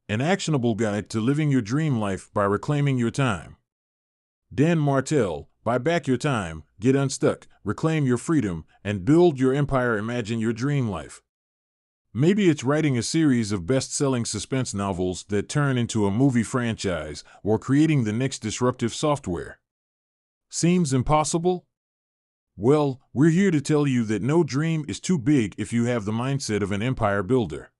An actionable guide to living your dream life by reclaiming your time. Dan Martell, Buy Back Your Time, Get Unstuck, Reclaim Your Freedom, and Build Your Empire. Imagine your dream life. Maybe it's writing a series of best-selling suspense novels that turn into a movie franchise, or creating the next disruptive software. Seems impossible? Well, we're here to tell you that no dream is too big if you have the mindset of an empire builder.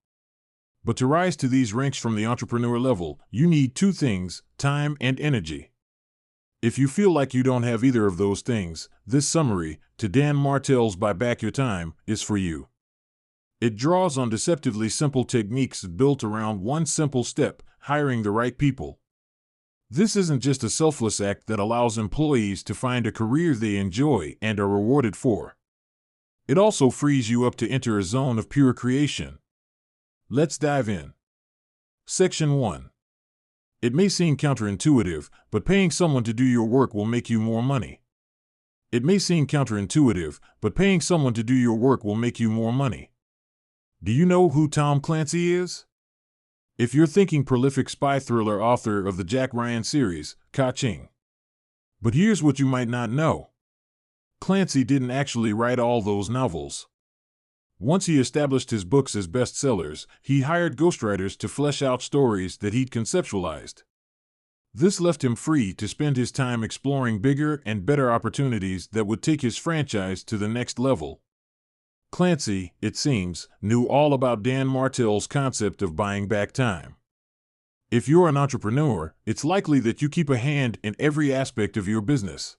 But to rise to these ranks from the entrepreneur level, you need two things: time and energy. If you feel like you don't have either of those things, this summary, to Dan Martell's Buy Back Your Time, is for you. It draws on deceptively simple techniques built around one simple step: hiring the right people. This isn't just a selfless act that allows employees to find a career they enjoy and are rewarded for. It also frees you up to enter a zone of pure creation. Let's dive in. Section 1. It may seem counterintuitive, but paying someone to do your work will make you more money. It may seem counterintuitive, but paying someone to do your work will make you more money. Do you know who Tom Clancy is? If you're thinking prolific spy thriller author of the Jack Ryan series, Ka-ching. But here's what you might not know. Clancy didn't actually write all those novels. Once he established his books as bestsellers, he hired ghostwriters to flesh out stories that he'd conceptualized. This left him free to spend his time exploring bigger and better opportunities that would take his franchise to the next level. Clancy, it seems, knew all about Dan Martell's concept of buying back time. If you're an entrepreneur, it's likely that you keep a hand in every aspect of your business.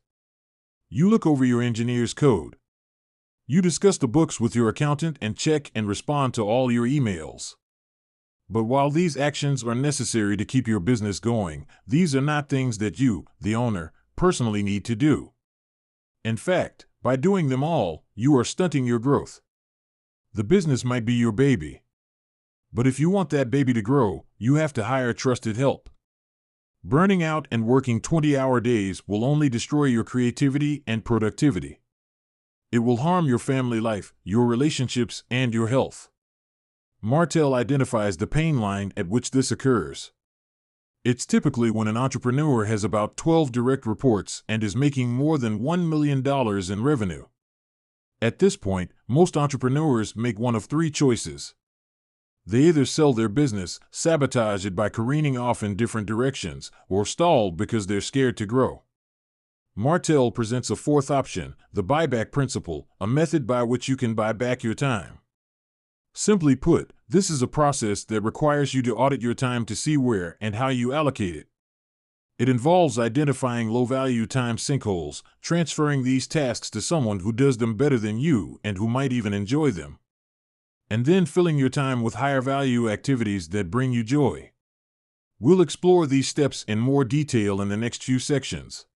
You look over your engineer's code. You discuss the books with your accountant and check and respond to all your emails. But while these actions are necessary to keep your business going, these are not things that you, the owner, personally need to do. In fact, by doing them all, you are stunting your growth. The business might be your baby. But if you want that baby to grow, you have to hire trusted help. Burning out and working 20-hour days will only destroy your creativity and productivity. It will harm your family life, your relationships, and your health. Martell identifies the pain line at which this occurs. It's typically when an entrepreneur has about 12 direct reports and is making more than $1 million in revenue. At this point, most entrepreneurs make one of three choices. They either sell their business, sabotage it by careening off in different directions, or stall because they're scared to grow. Martell presents a fourth option, the Buyback Principle, a method by which you can buy back your time. Simply put, this is a process that requires you to audit your time to see where and how you allocate it. It involves identifying low-value time sinkholes, transferring these tasks to someone who does them better than you and who might even enjoy them, and then filling your time with higher-value activities that bring you joy. We'll explore these steps in more detail in the next few sections.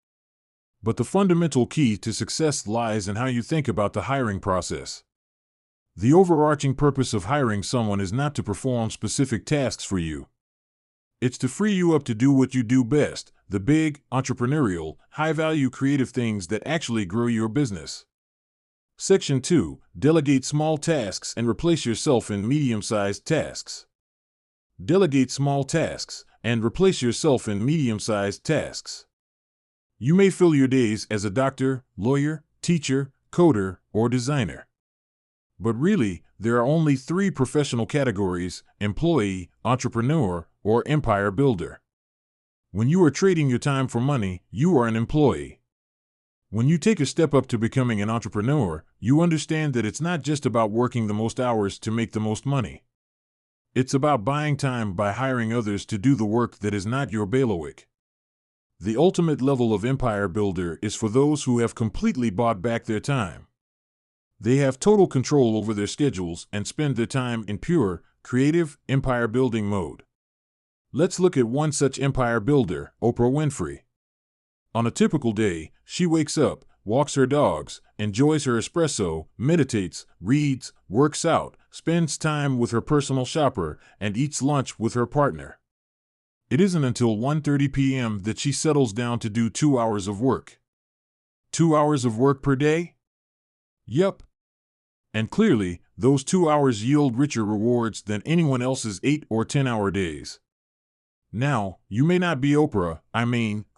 But the fundamental key to success lies in how you think about the hiring process. The overarching purpose of hiring someone is not to perform specific tasks for you. It's to free you up to do what you do best, the big, entrepreneurial, high-value creative things that actually grow your business. Section 2. Delegate small tasks and replace yourself in medium-sized tasks. Delegate small tasks and replace yourself in medium-sized tasks. You may fill your days as a doctor, lawyer, teacher, coder, or designer. But really, there are only three professional categories: employee, entrepreneur, or empire builder. When you are trading your time for money, you are an employee. When you take a step up to becoming an entrepreneur, you understand that it's not just about working the most hours to make the most money. It's about buying time by hiring others to do the work that is not your bailiwick. The ultimate level of empire builder is for those who have completely bought back their time. They have total control over their schedules and spend their time in pure, creative, empire-building mode. Let's look at one such empire builder, Oprah Winfrey. On a typical day, she wakes up, walks her dogs, enjoys her espresso, meditates, reads, works out, spends time with her personal shopper, and eats lunch with her partner. It isn't until 1:30 p.m. that she settles down to do 2 hours of work. 2 hours of work per day? Yup. And clearly, those 2 hours yield richer rewards than anyone else's 8 or 10-hour days. Now, you may not be Oprah,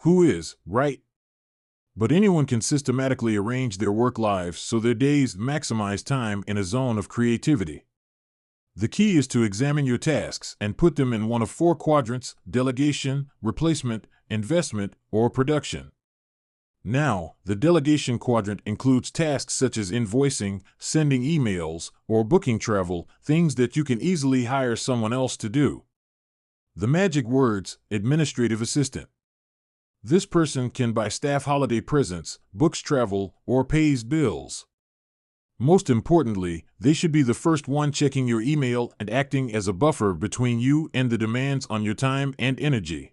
who is, right? But anyone can systematically arrange their work lives so their days maximize time in a zone of creativity. The key is to examine your tasks and put them in one of 4 quadrants: delegation, replacement, investment, or production. Now, the delegation quadrant includes tasks such as invoicing, sending emails, or booking travel, things that you can easily hire someone else to do. The magic words: administrative assistant. This person can buy staff holiday presents, books travel, or pays bills. Most importantly, they should be the first one checking your email and acting as a buffer between you and the demands on your time and energy.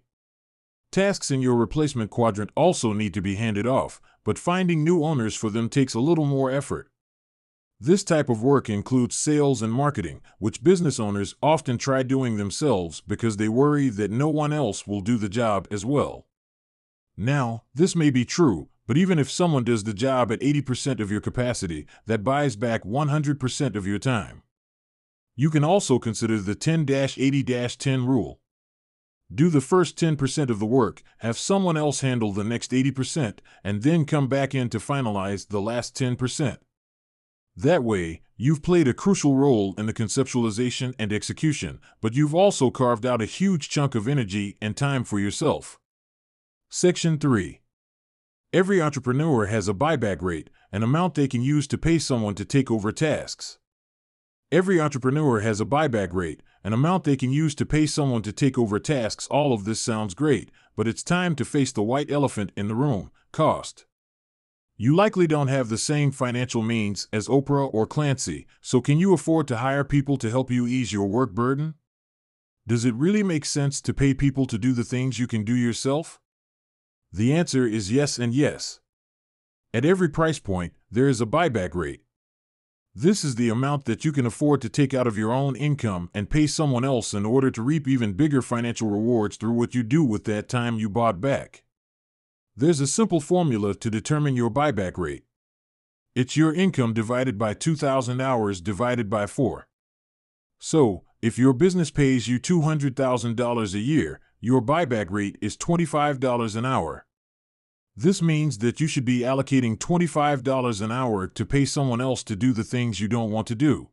Tasks in your replacement quadrant also need to be handed off, but finding new owners for them takes a little more effort. This type of work includes sales and marketing, which business owners often try doing themselves because they worry that no one else will do the job as well. Now, this may be true, but even if someone does the job at 80% of your capacity, that buys back 100% of your time. You can also consider the 10-80-10 rule. Do the first 10% of the work, have someone else handle the next 80%, and then come back in to finalize the last 10%. That way, you've played a crucial role in the conceptualization and execution, but you've also carved out a huge chunk of energy and time for yourself. Section 3. Every entrepreneur has a buyback rate, an amount they can use to pay someone to take over tasks. Every entrepreneur has a buyback rate, an amount they can use to pay someone to take over tasks. All of this sounds great, but it's time to face the white elephant in the room: cost. You likely don't have the same financial means as Oprah or Clancy, so can you afford to hire people to help you ease your work burden? Does it really make sense to pay people to do the things you can do yourself? The answer is yes and yes. At every price point, there is a buyback rate. This is the amount that you can afford to take out of your own income and pay someone else in order to reap even bigger financial rewards through what you do with that time you bought back. There's a simple formula to determine your buyback rate. It's your income divided by 2,000 hours divided by 4. So, if your business pays you $200,000 a year, your buyback rate is $25 an hour. This means that you should be allocating $25 an hour to pay someone else to do the things you don't want to do.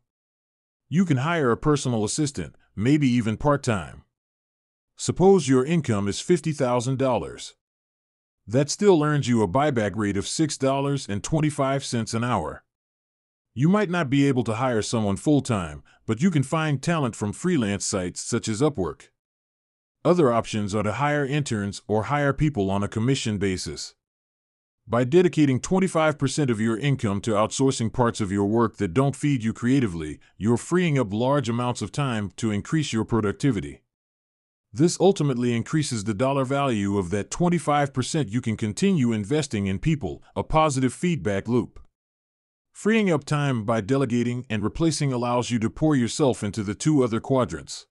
You can hire a personal assistant, maybe even part-time. Suppose your income is $50,000. That still earns you a buyback rate of $6.25 an hour. You might not be able to hire someone full-time, but you can find talent from freelance sites such as Upwork. Other options are to hire interns or hire people on a commission basis. By dedicating 25% of your income to outsourcing parts of your work that don't feed you creatively, you're freeing up large amounts of time to increase your productivity. This ultimately increases the dollar value of that 25% you can continue investing in people, a positive feedback loop. Freeing up time by delegating and replacing allows you to pour yourself into the 2 other quadrants.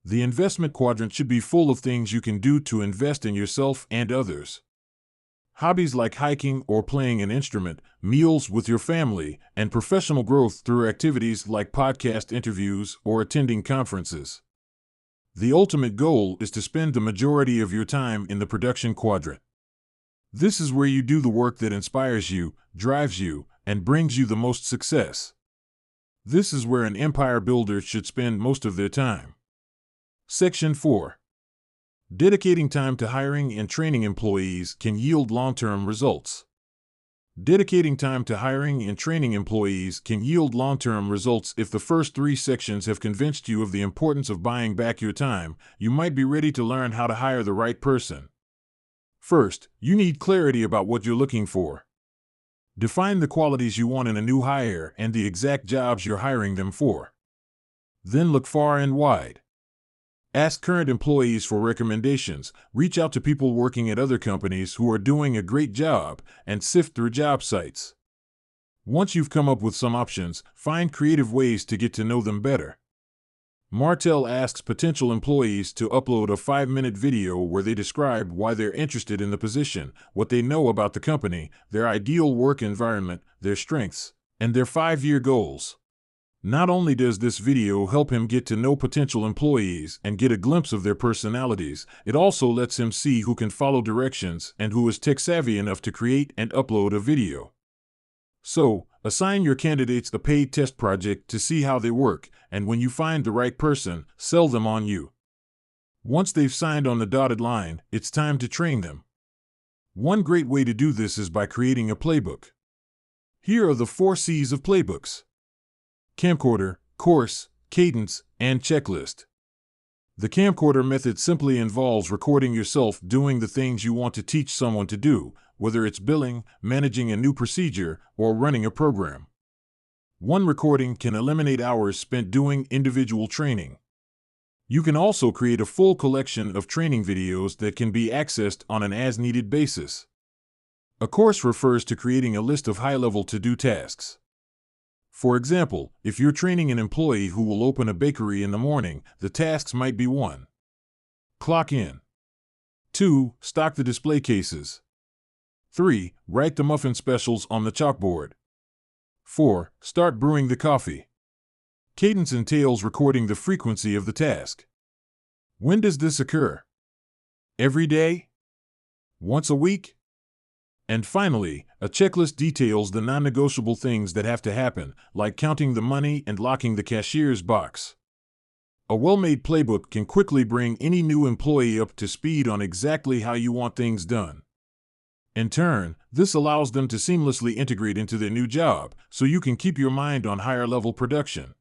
The investment quadrant should be full of things you can do to invest in yourself and others. Hobbies like hiking or playing an instrument, meals with your family, and professional growth through activities like podcast interviews or attending conferences. The ultimate goal is to spend the majority of your time in the production quadrant. This is where you do the work that inspires you, drives you, and brings you the most success. This is where an empire builder should spend most of their time. Section 4. Dedicating time to hiring and training employees can yield long-term results. Dedicating time to hiring and training employees can yield long-term results. If the first 3 sections have convinced you of the importance of buying back your time, you might be ready to learn how to hire the right person. First, you need clarity about what you're looking for. Define the qualities you want in a new hire and the exact jobs you're hiring them for. Then look far and wide. Ask current employees for recommendations, reach out to people working at other companies who are doing a great job, and sift through job sites. Once you've come up with some options, find creative ways to get to know them better. Martell asks potential employees to upload a 5-minute video where they describe why they're interested in the position, what they know about the company, their ideal work environment, their strengths, and their 5-year goals. Not only does this video help him get to know potential employees and get a glimpse of their personalities, it also lets him see who can follow directions and who is tech-savvy enough to create and upload a video. So, assign your candidates a paid test project to see how they work, and when you find the right person, sell them on you. Once they've signed on the dotted line, it's time to train them. One great way to do this is by creating a playbook. Here are the 4 C's of playbooks: camcorder, course, cadence, and checklist. The camcorder method simply involves recording yourself doing the things you want to teach someone to do, whether it's billing, managing a new procedure, or running a program. One recording can eliminate hours spent doing individual training. You can also create a full collection of training videos that can be accessed on an as-needed basis. A course refers to creating a list of high-level to-do tasks. For example, if you're training an employee who will open a bakery in the morning, the tasks might be 1. Clock in. 2. Stock the display cases. 3. Write the muffin specials on the chalkboard. 4. Start brewing the coffee. Cadence entails recording the frequency of the task. When does this occur? Every day? Once a week? And finally, a checklist details the non-negotiable things that have to happen, like counting the money and locking the cashier's box. A well-made playbook can quickly bring any new employee up to speed on exactly how you want things done. In turn, this allows them to seamlessly integrate into their new job, so you can keep your mind on higher-level production.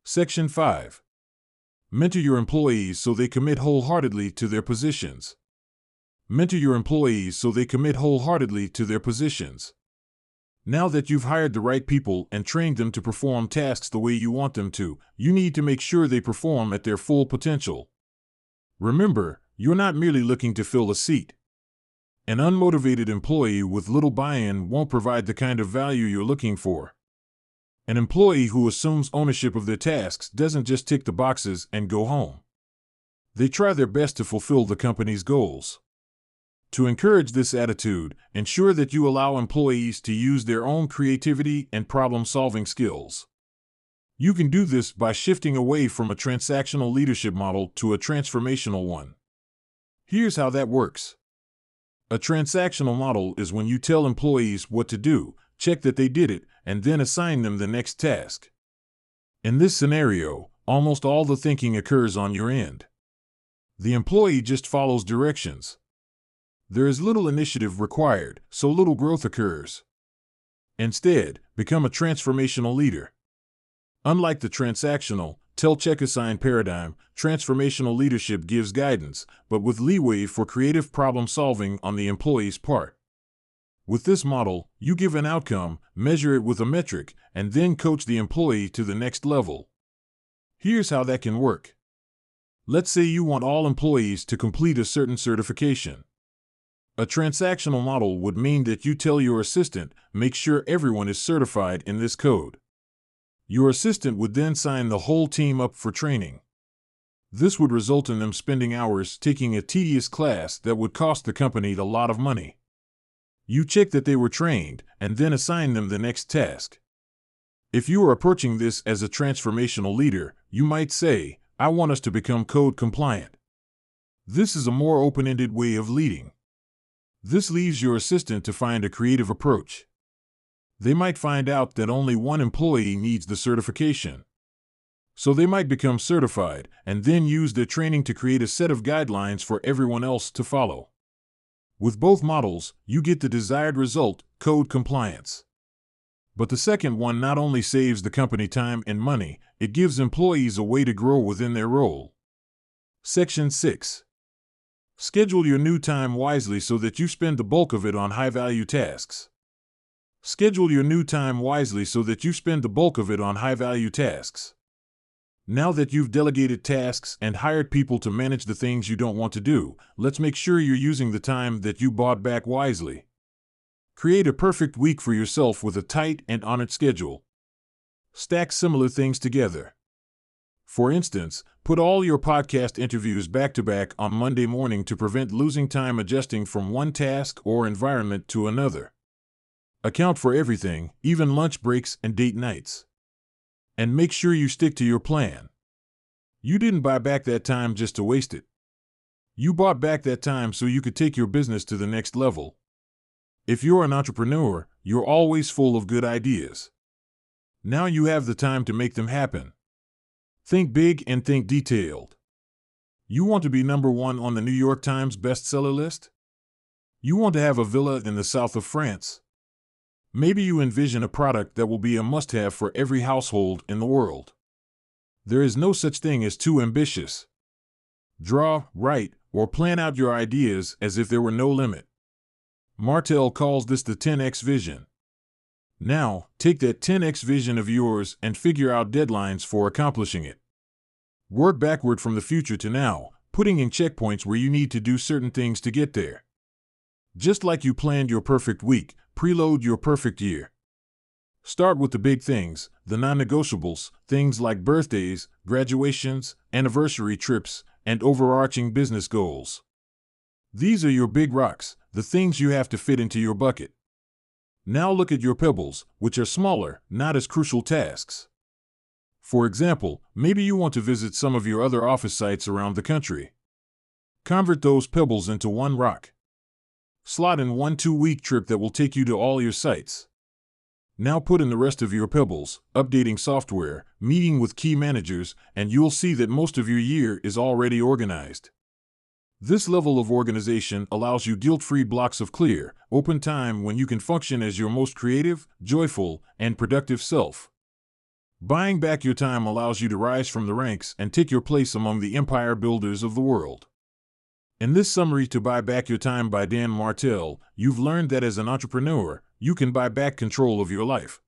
Section 5. Mentor your employees so they commit wholeheartedly to their positions. Mentor your employees so they commit wholeheartedly to their positions. Now that you've hired the right people and trained them to perform tasks the way you want them to, you need to make sure they perform at their full potential. Remember, you're not merely looking to fill a seat. An unmotivated employee with little buy-in won't provide the kind of value you're looking for. An employee who assumes ownership of their tasks doesn't just tick the boxes and go home. They try their best to fulfill the company's goals. To encourage this attitude, ensure that you allow employees to use their own creativity and problem-solving skills. You can do this by shifting away from a transactional leadership model to a transformational one. Here's how that works. A transactional model is when you tell employees what to do, check that they did it, and then assign them the next task. In this scenario, almost all the thinking occurs on your end. The employee just follows directions. There is little initiative required, so little growth occurs. Instead, become a transformational leader. Unlike the transactional, tell, check, assign paradigm, transformational leadership gives guidance, but with leeway for creative problem solving on the employee's part. With this model, you give an outcome, measure it with a metric, and then coach the employee to the next level. Here's how that can work. Let's say you want all employees to complete a certain certification. A transactional model would mean that you tell your assistant, make sure everyone is certified in this code. Your assistant would then sign the whole team up for training. This would result in them spending hours taking a tedious class that would cost the company a lot of money. You check that they were trained, and then assign them the next task. If you are approaching this as a transformational leader, you might say, I want us to become code compliant. This is a more open-ended way of leading. This leaves your assistant to find a creative approach. They might find out that only one employee needs the certification. So they might become certified and then use their training to create a set of guidelines for everyone else to follow. With both models, you get the desired result, code compliance. But the second one not only saves the company time and money, it gives employees a way to grow within their role. Section 6. Schedule your new time wisely so that you spend the bulk of it on high-value tasks. Schedule your new time wisely so that you spend the bulk of it on high-value tasks. Now that you've delegated tasks and hired people to manage the things you don't want to do, let's make sure you're using the time that you bought back wisely. Create a perfect week for yourself with a tight and honored schedule. Stack similar things together. For instance, put all your podcast interviews back-to-back on Monday morning to prevent losing time adjusting from one task or environment to another. Account for everything, even lunch breaks and date nights. And make sure you stick to your plan. You didn't buy back that time just to waste it. You bought back that time so you could take your business to the next level. If you're an entrepreneur, you're always full of good ideas. Now you have the time to make them happen. Think big and think detailed. You want to be #1 on the New York Times bestseller list? You want to have a villa in the south of France? Maybe you envision a product that will be a must-have for every household in the world. There is no such thing as too ambitious. Draw, write, or plan out your ideas as if there were no limit. Martell calls this the 10x vision. Now, take that 10x vision of yours and figure out deadlines for accomplishing it. Work backward from the future to now, putting in checkpoints where you need to do certain things to get there. Just like you planned your perfect week, preload your perfect year. Start with the big things, the non-negotiables, things like birthdays, graduations, anniversary trips, and overarching business goals. These are your big rocks, the things you have to fit into your bucket. Now look at your pebbles, which are smaller, not as crucial tasks. For example, maybe you want to visit some of your other office sites around the country. Convert those pebbles into one rock. Slot in one 2-week trip that will take you to all your sites. Now put in the rest of your pebbles, updating software, meeting with key managers, and you'll see that most of your year is already organized. This level of organization allows you guilt-free blocks of clear, open time when you can function as your most creative, joyful, and productive self. Buying back your time allows you to rise from the ranks and take your place among the empire builders of the world. In this summary to Buy Back Your Time by Dan Martell, you've learned that as an entrepreneur, you can buy back control of your life.